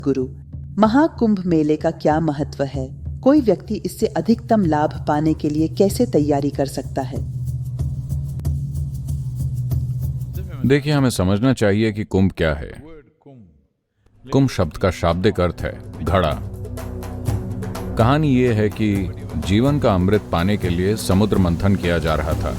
गुरु, महाकुंभ मेले का क्या महत्व है? कोई व्यक्ति इससे अधिकतम लाभ पाने के लिए कैसे तैयारी कर सकता है? देखिए, हमें समझना चाहिए कि कुंभ क्या है। कुंभ शब्द का शाब्दिक अर्थ है घड़ा। कहानी ये है कि जीवन का अमृत पाने के लिए समुद्र मंथन किया जा रहा था।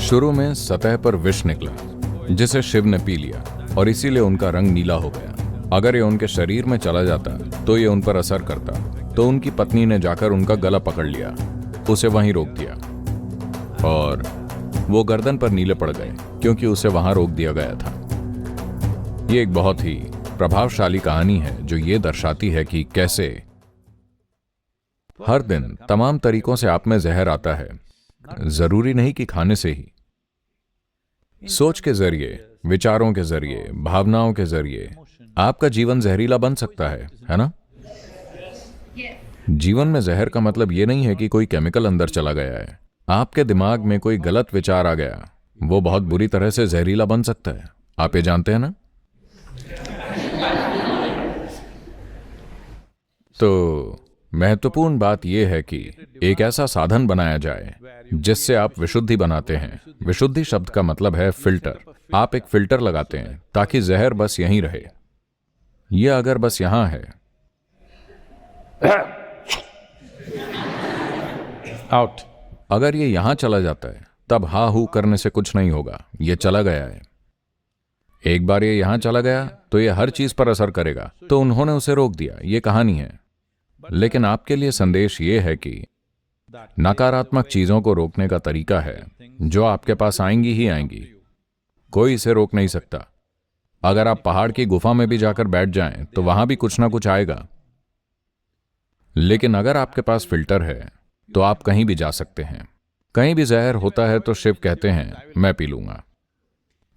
शुरू में सतह पर विष निकला जिसे शिव ने पी लिया और इसीलिए उनका रंग नीला हो गया। अगर ये उनके शरीर में चला जाता तो ये उन पर असर करता, तो उनकी पत्नी ने जाकर उनका गला पकड़ लिया, उसे वहीं रोक दिया और वो गर्दन पर नीले पड़ गए क्योंकि उसे वहां रोक दिया गया था। ये एक बहुत ही प्रभावशाली कहानी है जो ये दर्शाती है कि कैसे हर दिन तमाम तरीकों से आप में जहर आता है। जरूरी नहीं कि खाने से ही, सोच के जरिए, विचारों के जरिए, भावनाओं के जरिए आपका जीवन जहरीला बन सकता है ना? जीवन में जहर का मतलब यह नहीं है कि कोई केमिकल अंदर चला गया है। आपके दिमाग में कोई गलत विचार आ गया, वो बहुत बुरी तरह से जहरीला बन सकता है। आप ये जानते हैं ना? तो महत्वपूर्ण बात यह है कि एक ऐसा साधन बनाया जाए जिससे आप विशुद्धि बनाते हैं। विशुद्धि शब्द का मतलब है फिल्टर। आप एक फिल्टर लगाते हैं ताकि जहर बस यहीं रहे। यह अगर बस यहां है, आउट, अगर ये यहां चला जाता है तब हा हू करने से कुछ नहीं होगा। ये चला गया है। एक बार ये यहां चला गया तो ये हर चीज पर असर करेगा, तो उन्होंने उसे रोक दिया। ये कहानी है। लेकिन आपके लिए संदेश ये है कि नकारात्मक चीजों को रोकने का तरीका है जो आपके पास आएंगी ही आएंगी। कोई इसे रोक नहीं सकता। अगर आप पहाड़ की गुफा में भी जाकर बैठ जाएं तो वहां भी कुछ ना कुछ आएगा। लेकिन अगर आपके पास फिल्टर है तो आप कहीं भी जा सकते हैं। कहीं भी जहर होता है तो शिव कहते हैं मैं पी लूंगा,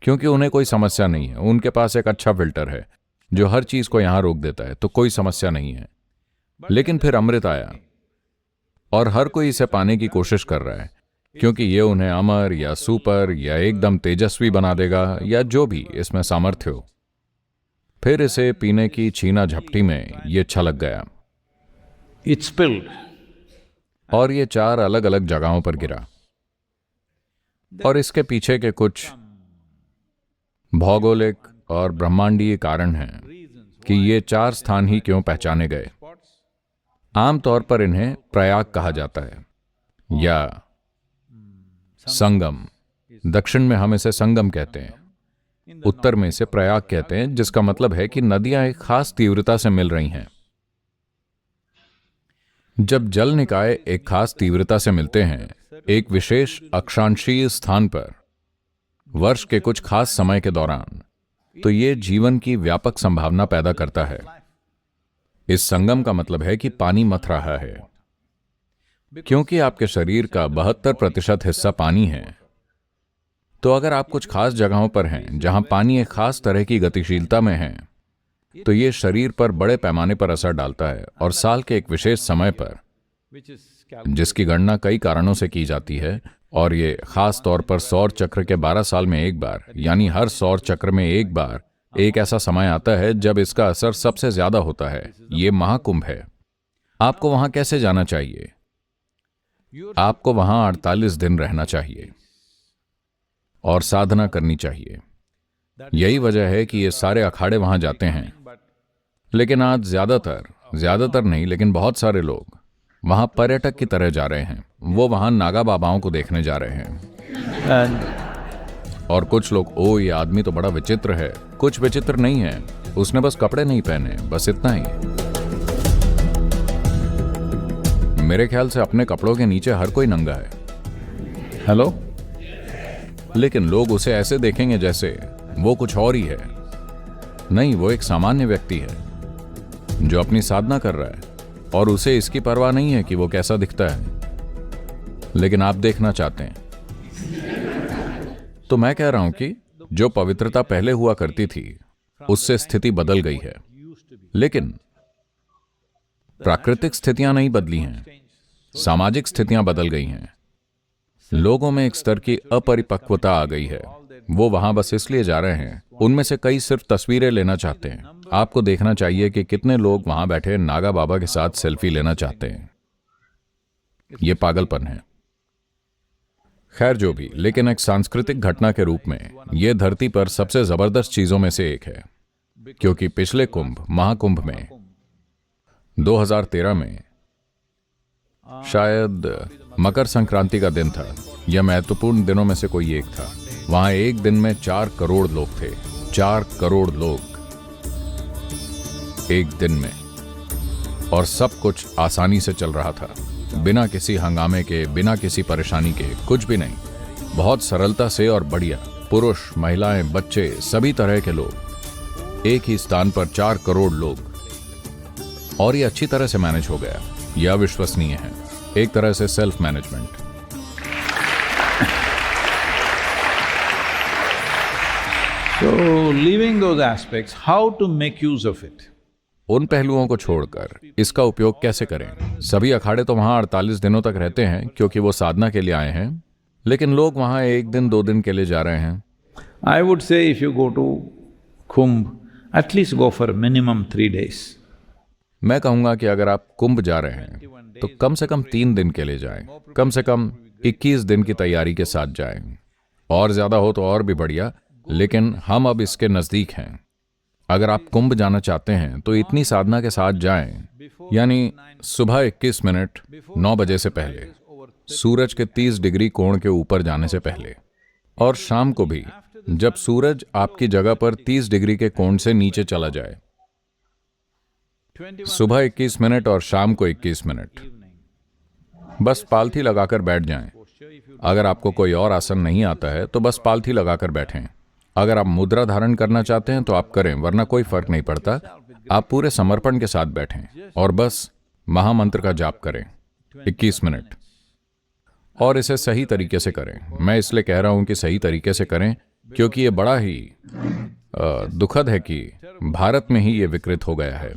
क्योंकि उन्हें कोई समस्या नहीं है। उनके पास एक अच्छा फिल्टर है जो हर चीज को यहां रोक देता है, तो कोई समस्या नहीं है। लेकिन फिर अमृत आया और हर कोई इसे पाने की कोशिश कर रहा है, क्योंकि ये उन्हें अमर या सुपर या एकदम तेजस्वी बना देगा या जो भी इसमें सामर्थ्य हो। फिर इसे पीने की छीना झपटी में ये छलक गया। It spilled. और ये 4 अलग अलग जगहों पर गिरा। और इसके पीछे के कुछ भौगोलिक और ब्रह्मांडीय कारण हैं कि ये 4 स्थान ही क्यों पहचाने गए। आमतौर पर इन्हें प्रयाग कहा जाता है या संगम। दक्षिण में हम इसे संगम कहते हैं, उत्तर में इसे प्रयाग कहते हैं, जिसका मतलब है कि नदियां एक खास तीव्रता से मिल रही हैं। जब जल निकाय एक खास तीव्रता से मिलते हैं एक विशेष अक्षांशीय स्थान पर वर्ष के कुछ खास समय के दौरान, तो ये जीवन की व्यापक संभावना पैदा करता है। इस संगम का मतलब है कि पानी मथ रहा है। क्योंकि आपके शरीर का 72% हिस्सा पानी है, तो अगर आप कुछ खास जगहों पर हैं जहां पानी एक खास तरह की गतिशीलता में है, तो ये शरीर पर बड़े पैमाने पर असर डालता है। और साल के एक विशेष समय पर, जिसकी गणना कई कारणों से की जाती है, और ये खास तौर पर सौर चक्र के 12 साल में एक बार, यानी हर सौर चक्र में एक बार एक ऐसा समय आता है जब इसका असर सबसे ज्यादा होता है। ये महाकुंभ है। आपको वहां कैसे जाना चाहिए? आपको वहां 48 दिन रहना चाहिए और साधना करनी चाहिए। यही वजह है कि ये सारे अखाड़े वहां जाते हैं। लेकिन आज ज्यादातर नहीं, लेकिन बहुत सारे लोग वहां पर्यटक की तरह जा रहे हैं। वो वहां नागा बाबाओं को देखने जा रहे हैं। और कुछ लोग, ओ ये आदमी तो बड़ा विचित्र है। कुछ विचित्र नहीं है, उसने बस कपड़े नहीं पहने, बस इतना ही। मेरे ख्याल से अपने कपड़ों के नीचे हर कोई नंगा है। हेलो? लेकिन लोग उसे ऐसे देखेंगे जैसे वो कुछ और ही है। नहीं, वो एक सामान्य व्यक्ति है जो अपनी साधना कर रहा है और उसे इसकी परवाह नहीं है कि वो कैसा दिखता है। लेकिन आप देखना चाहते हैं। तो मैं कह रहा हूं कि जो पवित्रता पहले हुआ करती थी उससे स्थिति बदल गई है। लेकिन प्राकृतिक स्थितियां नहीं बदली हैं, सामाजिक स्थितियां बदल गई हैं। लोगों में एक स्तर की अपरिपक्वता आ गई है। वो वहां बस इसलिए जा रहे हैं। उनमें से कई सिर्फ तस्वीरें लेना चाहते हैं। आपको देखना चाहिए कि कितने लोग वहां बैठे नागा बाबा के साथ सेल्फी लेना चाहते हैं। ये पागलपन है। खैर जो भी, लेकिन एक सांस्कृतिक घटना के रूप में यह धरती पर सबसे जबरदस्त चीजों में से एक है, क्योंकि पिछले कुंभ महाकुंभ में 2013 में शायद मकर संक्रांति का दिन था। यह महत्वपूर्ण दिनों में से कोई एक था। वहां एक दिन में 4 करोड़ लोग थे। 4 करोड़ लोग एक दिन में, और सब कुछ आसानी से चल रहा था, बिना किसी हंगामे के, बिना किसी परेशानी के, कुछ भी नहीं। बहुत सरलता से और बढ़िया। पुरुष, महिलाएं, बच्चे, सभी तरह के लोग एक ही स्थान पर, 4 करोड़ लोग, और ये अच्छी तरह से मैनेज हो गया। यह अविश्वसनीय है, एक तरह से self management. So, leaving those aspects, how to make use of it? उन पहलुओं को छोड़कर इसका उपयोग कैसे करें? सभी अखाड़े तो वहां 48 दिनों तक रहते हैं क्योंकि वो साधना के लिए आए हैं, लेकिन लोग वहां 1 दिन 2 दिन के लिए जा रहे हैं। I would say if you go to Kumbh, at least go for minimum 3 days. मैं कहूंगा कि अगर आप कुंभ जा रहे हैं तो कम से कम 3 दिन के लिए जाएं, कम से कम 21 दिन की तैयारी के साथ जाएं। और ज्यादा हो तो और भी बढ़िया, लेकिन हम अब इसके नजदीक हैं। अगर आप कुंभ जाना चाहते हैं तो इतनी साधना के साथ जाएं, यानी सुबह 21 मिनट 9 बजे से पहले, सूरज के 30 डिग्री कोण के ऊपर जाने से पहले, और शाम को भी जब सूरज आपकी जगह पर 30 डिग्री के कोण से नीचे चला जाए। सुबह 21 मिनट और शाम को 21 मिनट बस पालथी लगाकर बैठ जाएं। अगर आपको कोई और आसन नहीं आता है तो बस पालथी लगाकर बैठें। अगर आप मुद्रा धारण करना चाहते हैं तो आप करें, वरना कोई फर्क नहीं पड़ता। आप पूरे समर्पण के साथ बैठें और बस महामंत्र का जाप करें 21 मिनट, और इसे सही तरीके से करें। मैं इसलिए कह रहा हूं कि सही तरीके से करें क्योंकि ये बड़ा ही दुखद है कि भारत में ही ये विकृत हो गया है।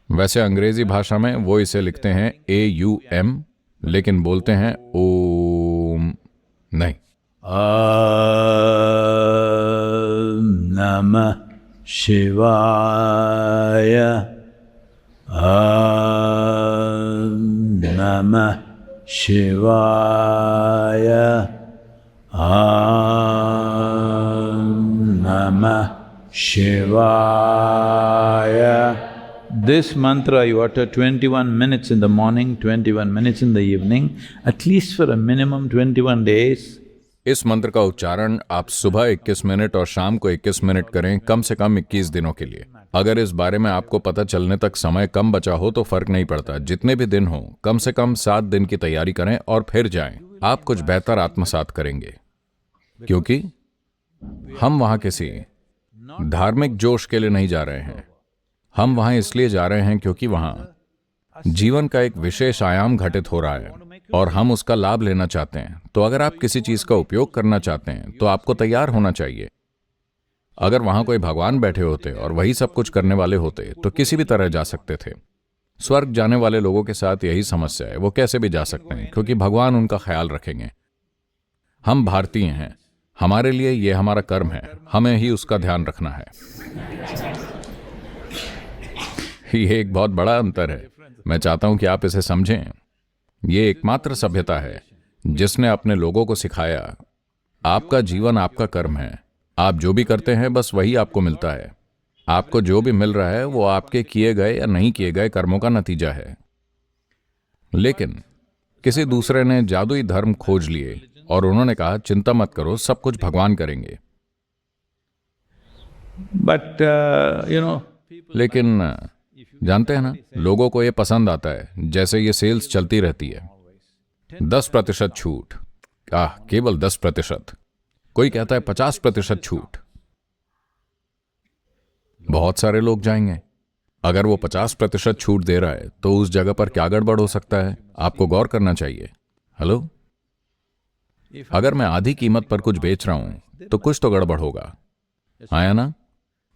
वैसे अंग्रेजी भाषा में वो इसे लिखते हैं AUM, लेकिन बोलते हैं ओम नहीं। Om Namah Shivaya. Om Namah Shivaya. Om Namah Shivaya. This mantra you utter 21 minutes in the morning, 21 minutes in the evening, at least for a minimum 21 days. इस मंत्र का उच्चारण आप सुबह 21 मिनट और शाम को 21 मिनट करें, कम से कम 21 दिनों के लिए। अगर इस बारे में आपको पता चलने तक समय कम बचा हो तो फर्क नहीं पड़ता, जितने भी दिन हो, कम से कम 7 दिन की तैयारी करें और फिर जाएं। आप कुछ बेहतर आत्मसात करेंगे, क्योंकि हम वहां किसी धार्मिक जोश के लिए नहीं जा रहे हैं। हम वहां इसलिए जा रहे हैं क्योंकि वहां जीवन का एक विशेष आयाम घटित हो रहा है और हम उसका लाभ लेना चाहते हैं। तो अगर आप किसी चीज का उपयोग करना चाहते हैं तो आपको तैयार होना चाहिए। अगर वहां कोई भगवान बैठे होते और वही सब कुछ करने वाले होते तो किसी भी तरह जा सकते थे। स्वर्ग जाने वाले लोगों के साथ यही समस्या है, वो कैसे भी जा सकते हैं क्योंकि भगवान उनका ख्याल रखेंगे। हम भारतीय हैं, हमारे लिए यह हमारा कर्म है, हमें ही उसका ध्यान रखना है। ये एक बहुत बड़ा अंतर है। मैं चाहता हूं कि आप इसे समझें। ये एकमात्र सभ्यता है जिसने अपने लोगों को सिखाया, आपका जीवन आपका कर्म है। आप जो भी करते हैं बस वही आपको मिलता है। आपको जो भी मिल रहा है वो आपके किए गए या नहीं किए गए कर्मों का नतीजा है। लेकिन किसी दूसरे ने जादुई धर्म खोज लिए और उन्होंने कहा चिंता मत करो, सब कुछ भगवान करेंगे। लेकिन जानते हैं ना, लोगों को ये पसंद आता है, जैसे ये सेल्स चलती रहती है। 10% छूट, केवल 10%। कोई कहता है 50% छूट। बहुत सारे लोग जाएंगे। अगर वो 50% छूट दे रहा है तो उस जगह पर क्या गड़बड़ हो सकता है, आपको गौर करना चाहिए। हेलो, अगर मैं आधी कीमत पर कुछ बेच रहा हूं तो कुछ तो गड़बड़ होगा, आया ना?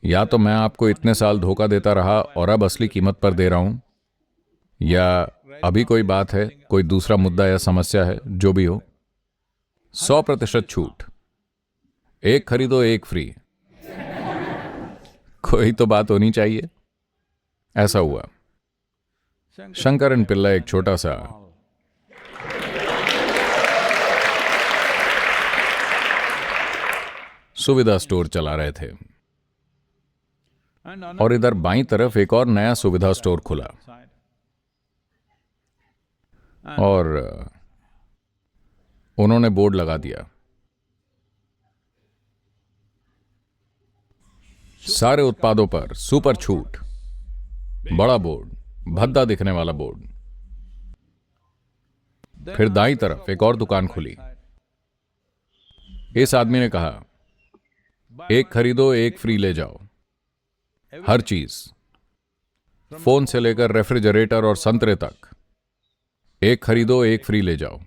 या तो मैं आपको इतने साल धोखा देता रहा और अब असली कीमत पर दे रहा हूं, या अभी कोई बात है, कोई दूसरा मुद्दा या समस्या है, जो भी हो? 100% छूट, एक खरीदो एक फ्री। कोई तो बात होनी चाहिए। ऐसा हुआ। शंकरन पिल्ला एक छोटा सा सुविधा स्टोर चला रहे थे और इधर बाईं तरफ एक और नया सुविधा स्टोर खुला और उन्होंने बोर्ड लगा दिया, सारे उत्पादों पर सुपर छूट। बड़ा बोर्ड, भद्दा दिखने वाला बोर्ड। फिर दाईं तरफ एक और दुकान खुली। इस आदमी ने कहा, एक खरीदो एक फ्री ले जाओ। हर चीज, फोन से लेकर रेफ्रिजरेटर और संतरे तक, एक खरीदो एक फ्री ले जाओ।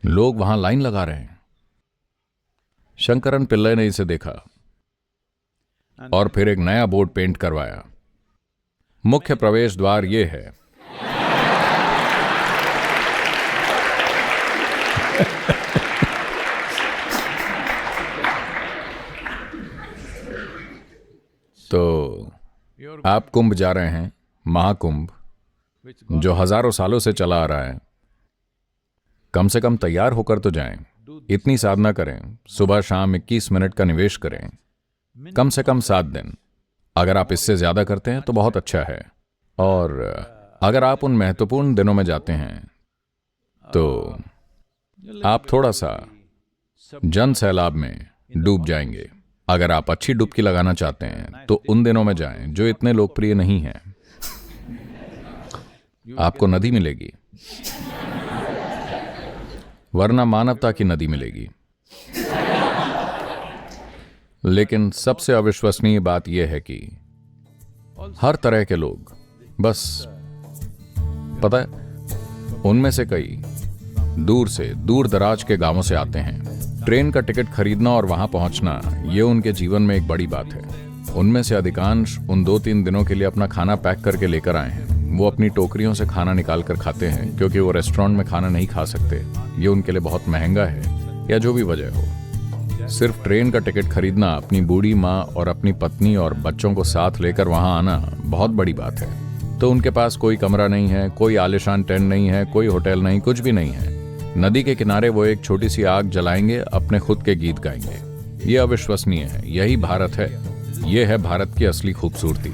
लोग वहां लाइन लगा रहे हैं। शंकरन पिल्ले ने इसे देखा और फिर एक नया बोर्ड पेंट करवाया। मुख्य प्रवेश द्वार यह है। तो आप कुंभ जा रहे हैं, महाकुंभ, जो हजारों सालों से चला आ रहा है। कम से कम तैयार होकर तो जाएं। इतनी साधना करें, सुबह शाम 21 मिनट का निवेश करें, कम से कम 7 दिन। अगर आप इससे ज्यादा करते हैं तो बहुत अच्छा है। और अगर आप उन महत्वपूर्ण दिनों में जाते हैं तो आप थोड़ा सा जन सैलाब में डूब जाएंगे। अगर आप अच्छी डुबकी लगाना चाहते हैं तो उन दिनों में जाएं जो इतने लोकप्रिय नहीं हैं। आपको नदी मिलेगी, वरना मानवता की नदी मिलेगी। लेकिन सबसे अविश्वसनीय बात यह है कि हर तरह के लोग, बस पता है, उनमें से कई दूर से, दूर दराज के गांवों से आते हैं। ट्रेन का टिकट खरीदना और वहां पहुंचना, यह उनके जीवन में एक बड़ी बात है। उनमें से अधिकांश उन 2-3 दिनों के लिए अपना खाना पैक करके लेकर आए हैं। वो अपनी टोकरियों से खाना निकाल कर खाते हैं क्योंकि वो रेस्टोरेंट में खाना नहीं खा सकते। ये उनके लिए बहुत महंगा है या जो भी वजह हो। सिर्फ ट्रेन का टिकट खरीदना, अपनी बूढ़ी माँ और अपनी पत्नी और बच्चों को साथ लेकर वहां आना बहुत बड़ी बात है। तो उनके पास कोई कमरा नहीं है, कोई आलिशान टेंट नहीं है, कोई होटल नहीं, कुछ भी नहीं है। नदी के किनारे वो एक छोटी सी आग जलाएंगे, अपने खुद के गीत गाएंगे। ये अविश्वसनीय है। यही भारत है। ये है भारत की असली खूबसूरती।